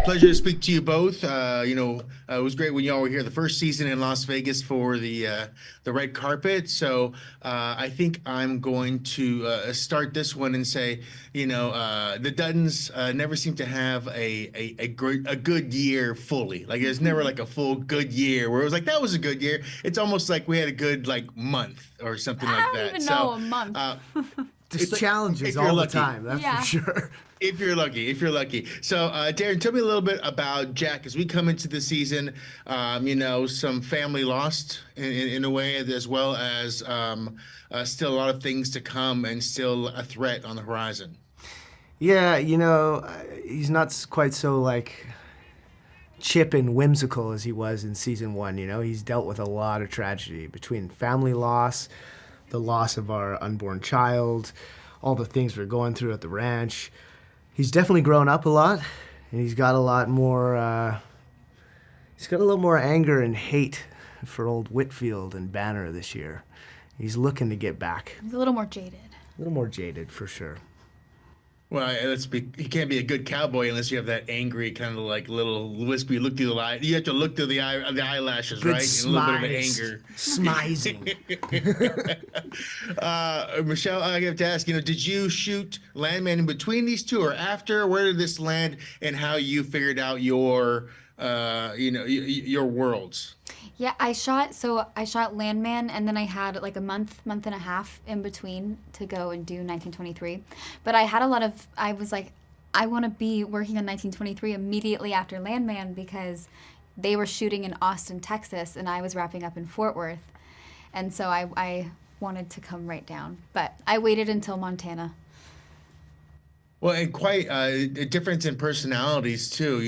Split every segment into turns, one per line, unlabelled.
Pleasure to speak to you both. It was great when y'all were here the first season in Las Vegas for the red carpet. So I think I'm going to start this one and say, the Duttons never seem to have a good year fully. Like there's never like a full good year where it was like that was a good year. It's almost like we had a good like month or something like
I don't
that.
even know a month.
Just challenges
if you're
all the
lucky.
time, that's
Yeah.
for sure.
If you're lucky. So, Darren, tell me a little bit about Jack as we come into the season. Some family lost in a way, as well as still a lot of things to come and still a threat on the horizon.
Yeah, he's not quite so like chip and whimsical as he was in season 1. He's dealt with a lot of tragedy between family loss, the loss of our unborn child, all the things we're going through at the ranch. He's definitely grown up a lot, and he's got a lot more. He's got a little more anger and hate for old Whitfield and Banner this year. He's looking to get back.
He's a little more jaded.
A little more jaded, for sure.
Well, you can't be a good cowboy unless you have that angry kind of like little wispy look through the eye. You have to look through the eyelashes,
Good
right? And a little bit of anger.
Smizing.
Michelle, I have to ask, did you shoot Landman in between these two or after? Where did this land and how you figured out your worlds?
Yeah, I shot Landman, and then I had like a month and a half in between to go and do 1923. But I was like, I want to be working on 1923 immediately after Landman because they were shooting in Austin, Texas, and I was wrapping up in Fort Worth. And so I wanted to come right down. But I waited until Montana.
Well, and quite a difference in personalities too.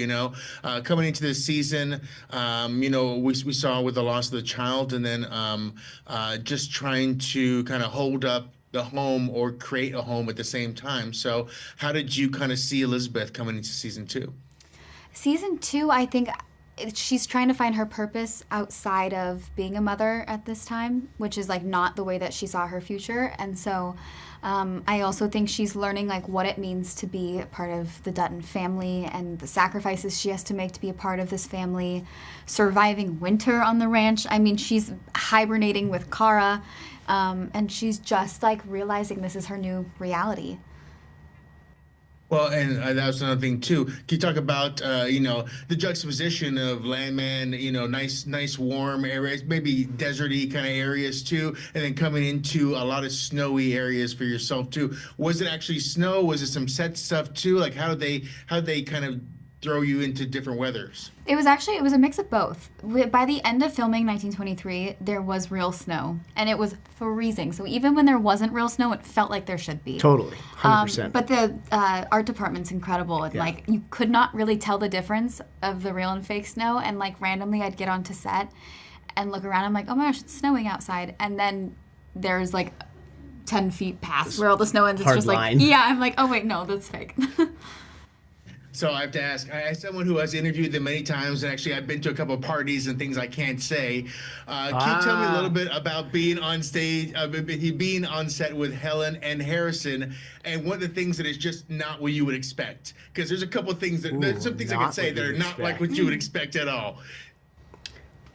Coming into this season, we saw with the loss of the child, and then just trying to kind of hold up the home or create a home at the same time. So, how did you kind of see Elizabeth coming into season 2?
Season 2, I think she's trying to find her purpose outside of being a mother at this time, which is like not the way that she saw her future, and so. I also think she's learning like what it means to be a part of the Dutton family and the sacrifices she has to make to be a part of this family, surviving winter on the ranch. I mean, she's hibernating with Kara, and she's just like realizing this is her new reality.
Well, and that was another thing too. Can you talk about the juxtaposition of Landman, nice warm areas, maybe deserty kind of areas too, and then coming into a lot of snowy areas for yourself too. Was it actually snow? Was it some set stuff too? Like how did they kind of throw you into different weathers?
It was a mix of both. By the end of filming 1923, there was real snow, and it was freezing. So even when there wasn't real snow, it felt like there should be.
Totally, 100%.
But the art department's incredible. And, like, you could not really tell the difference of the real and fake snow. And, like, randomly I'd get onto set and look around. I'm like, oh my gosh, it's snowing outside. And then there's, like, 10 feet past where all the snow ends. It's
Hard
just
line.
like, yeah, I'm like, oh wait, no, that's fake.
So I have to ask, as someone who has interviewed them many times, and actually I've been to a couple of parties and things I can't say, can you tell me a little bit about being on stage, being on set with Helen and Harrison, and one of the things that is just not what you would expect? Because there's a couple of things there's some things I can say that are not like what you would expect at all.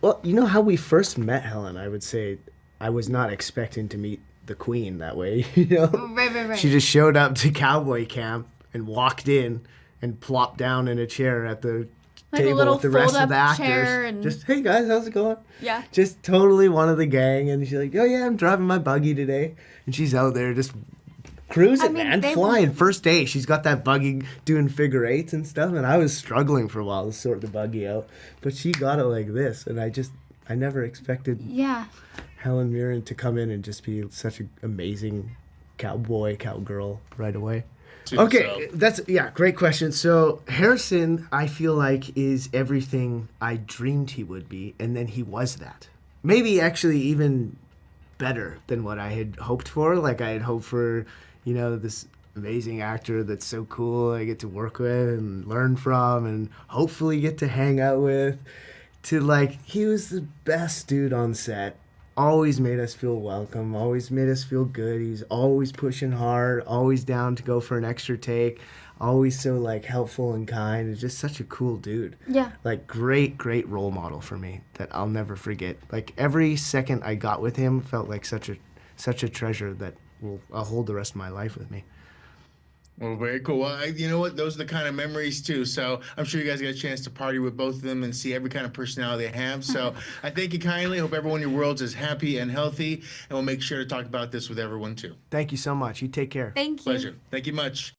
Well, how we first met Helen, I would say I was not expecting to meet the queen that way.
Right.
She just showed up to cowboy camp and walked in and plopped down in a chair at the table with the rest of the actors.
And...
just, hey guys, how's it going?
Yeah.
Just totally one of the gang. And she's like, oh yeah, I'm driving my buggy today. And she's out there just cruising, man, flying. First day, she's got that buggy doing figure eights and stuff. And I was struggling for a while to sort the buggy out. But she got it like this. And I never expected Helen Mirren to come in and just be such an amazing cowgirl right away. Okay, great question. So Harrison, I feel like, is everything I dreamed he would be, and then he was that. Maybe actually even better than what I had hoped for. Like I had hoped for, this amazing actor that's so cool I get to work with and learn from and hopefully get to hang out with. To like, he was the best dude on set. always made us feel welcome, always made us feel good. He's always pushing hard, always down to go for an extra take, always so like helpful and kind. He's just such a cool dude.
Yeah.
Like great role model for me that I'll never forget. Like every second I got with him felt like such a treasure that I'll hold the rest of my life with me.
Well, very cool. Well, you know what? Those are the kind of memories too. So I'm sure you guys got a chance to party with both of them and see every kind of personality they have. So I thank you kindly. Hope everyone in your world is happy and healthy. And we'll make sure to talk about this with everyone too.
Thank you so much. You take care.
Thank you.
Pleasure. Thank you much.